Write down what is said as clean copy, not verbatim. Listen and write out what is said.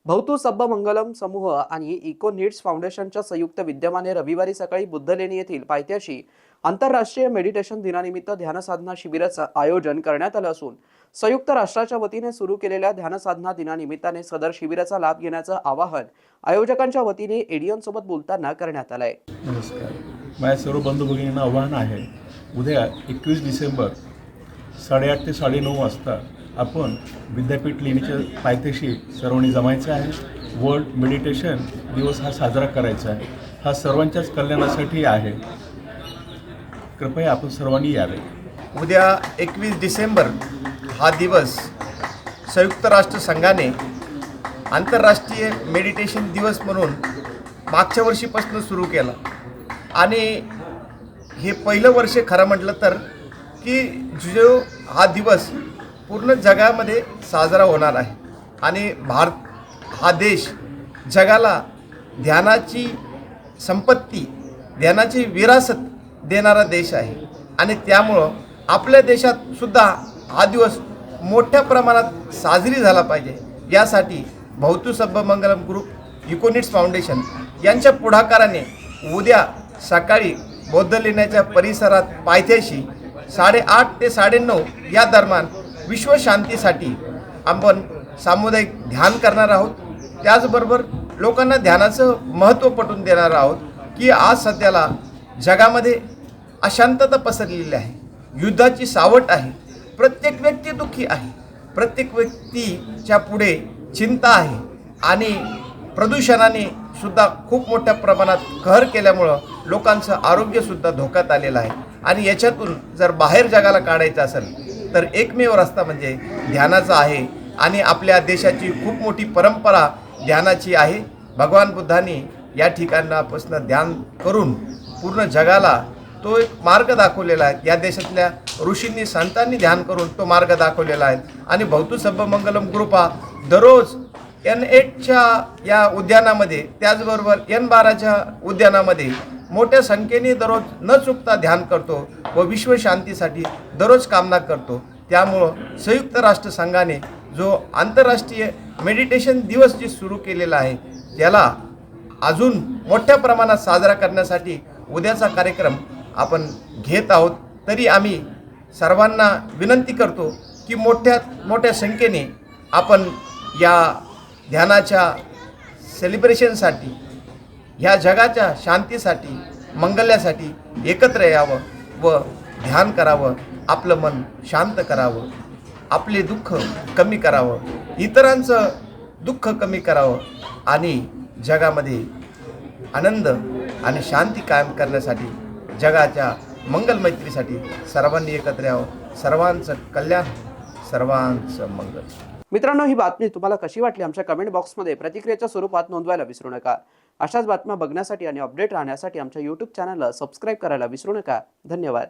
भवतु सब्ब मंगलम समूह आणि इको नीड्स फाउंडेशनच्या संयुक्त विद्यमाने रविवारी सकाळी बुद्धलेणी येथील पायथ्याशी आंतरराष्ट्रीय मेडिटेशन दिनानिमित्त ध्यानसाधना शिबिराचं आयोजन करण्यात आलं असून संयुक्त राष्ट्राच्या वतीने सुरू केलेल्या ध्यानसाधना दिनानिमित्ताने सदर शिबिराचा लाभ घेण्याचं आवाहन आयोजकांच्या वतीने एडीएन सोबत बोलताना करण्यात आलंय। नमस्कार, माझ्या सर्व बंधू भगिनींना आव्हान आहे, उद्या 21 डिसेंबर 8:30 ते 9:30 वाजता आपण विद्यापीठ लेणीच्या पायथ्याशी सर्वांनी जमायचं आहे। वर्ल्ड मेडिटेशन दिवस हा साजरा करायचा आहे। हा सर्वांच्याच कल्याणासाठी आहे। कृपया आपण सर्वांनी यावे। उद्या 21 डिसेंबर हा दिवस संयुक्त राष्ट्र संघाने आंतरराष्ट्रीय मेडिटेशन दिवस म्हणून मागच्या वर्षीपासून सुरू केला आणि हे पहिलं वर्ष खरं म्हटलं तर की जो हा दिवस पूर्ण जगामध्ये साजरा होणार आहे आणि भारत हा देश जगाला ध्यानाची संपत्ती, ध्यानाची विरासत देणारा देश आहे आणि त्यामुळं आपल्या देशात सुद्धा हा दिवस मोठ्या प्रमाणात साजरी झाला पाहिजे। यासाठी भवतु सब्ब मंगलम ग्रुप, इको नीड्स फाउंडेशन यांच्या पुढाकाराने उद्या सकाळी बौद्ध लेण्याच्या परिसरात पायथ्याशी 8:30 ते 9:30 या दरम्यान विश्वशांतीसाठी आपण सामुदायिक ध्यान करणार आहोत। त्याचबरोबर लोकांना ध्यानाचं महत्त्व पटवून देणार आहोत की आज सध्याला जगामध्ये अशांतता पसरलेली आहे, युद्धाची सावट आहे, प्रत्येक व्यक्ती दुःखी आहे, प्रत्येक व्यक्तीच्या पुढे चिंता आहे आणि प्रदूषणाने सुद्धा खूप मोठ्या प्रमाणात कहर केल्यामुळं लोकांचं आरोग्यसुद्धा धोक्यात आलेलं आहे आणि याच्यातून जर बाहेर जगाला काढायचं असेल तर एकमेव रस्ता म्हणजे ध्यानाचा आहे आणि आपल्या देशाची खूप मोठी परंपरा ध्यानाची आहे। भगवान बुद्धांनी या ठिकाणापासून ध्यान करून पूर्ण जगाला तो एक मार्ग दाखवलेला आहे। या देशातल्या ऋषींनी, संतांनी ध्यान करून तो मार्ग दाखवलेला आहे आणि भवतु सब्ब मंगलम ग्रुप हा दररोज N8च्या या उद्यानामध्ये, त्याचबरोबर N12च्या उद्यानामध्ये मोठ्या संख्येने दररोज न चुकता ध्यान करतो व विश्वशांतीसाठी दररोज कामना करतो। त्यामुळं संयुक्त राष्ट्र संघाने जो आंतरराष्ट्रीय मेडिटेशन दिवस जे सुरू केलेला आहे त्याला अजून मोठ्या प्रमाणात साजरा करण्यासाठी उद्याचा कार्यक्रम आपण घेत आहोत। तरी आम्ही सर्वांना विनंती करतो की मोठ्या संख्येने आपण या ध्यानाच्या सेलिब्रेशनसाठी, ह्या जगाच्या शांतीसाठी, मंगल्यासाठी एकत्र यावं व ध्यान करावं, आपलं मन शांत करावं, आपले दुःख कमी करावं, इतरांचं दुःख कमी करावं आणि जगामध्ये आनंद आणि शांती कायम करण्यासाठी, जगाच्या मंगल मैत्रीसाठी सर्वांनी एकत्र यावं। सर्वांचं कल्याण, सर्वांचं मंगल। मित्रांनो, ही बातमी तुम्हाला कशी वाटली आमच्या कमेंट बॉक्समध्ये प्रतिक्रियेच्या स्वरूपात नोंदवायला विसरू नका। अशाच बातम्या बघण्यासाठी आणि अपडेट राहण्यासाठी आमच्या YouTube चॅनलला सबस्क्राईब करायला विसरू नका। धन्यवाद।